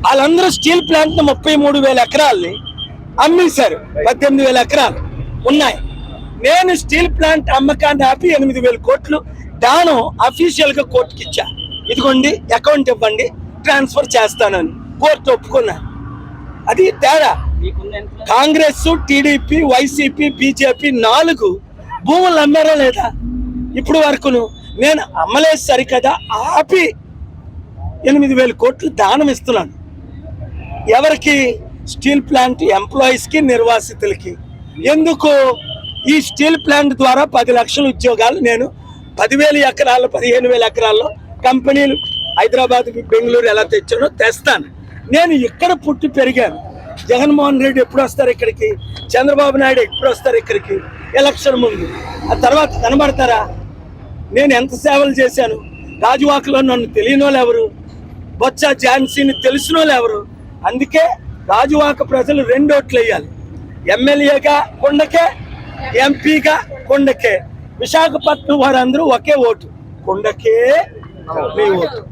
వాళ్ళందరూ steel plant 33,000 ఎకరాల్ని అమ్మేశారు. 18,000 ఎకరాలు ఉన్నాయి. నేను స్టీల్ ప్లాంట్ అమ్మకాన్ని ఆపి 8,000 కోట్లు దానం అఫీషియల్ గా కోర్టుకి ఇచ్చా. ఇదిగోండి అకౌంట్ ఇవ్వండి, ట్రాన్స్ఫర్ చేస్తానని కోర్టు ఒప్పుకున్నాను. అది తేడా. కాంగ్రెస్, టీడీపీ, వైసీపీ, బీజేపీ 4 భూములు అమ్మారా లేదా ఇప్పుడు వరకును? నేను అమ్మలేదు సరికదా, ఆపి 8,000 కోట్లు దానం ఇస్తున్నాను. ఎవరికి? స్టీల్ ప్లాంట్ ఎంప్లాయీస్ కి, నిర్వాసితులకి. ఎందుకు? ఈ స్టీల్ ప్లాంట్ ద్వారా 10 లక్షల ఉద్యోగాలు నేను 10,000 ఎకరాలు 15,000 ఎకరాల్లో కంపెనీలు హైదరాబాద్, బెంగళూరు ఎలా తెచ్చానో తెస్తాను. నేను ఇక్కడ పుట్టి పెరిగాను. జగన్మోహన్ రెడ్డి ఎప్పుడు వస్తారు ఇక్కడికి? చంద్రబాబు నాయుడు ఎప్పుడు వస్తారు ఇక్కడికి? ఎలక్షన్ ముందు. ఆ తర్వాత కనబడతారా? నేను ఎంత సేవలు చేశాను. రాజువాకలో నన్ను తెలియని వాళ్ళు ఎవరు? బొత్స ఝాన్సీని తెలిసిన వాళ్ళు ఎవరు? అందుకే రాజువాక ప్రజలు 2 ఓట్లు వేయాలి. ఎమ్మెల్యేగా కొండకే, ఎంపీగా కొండకే. విశాఖపట్నం వారందరూ ఒకే ఓటు, కొండకే మీ ఓటు.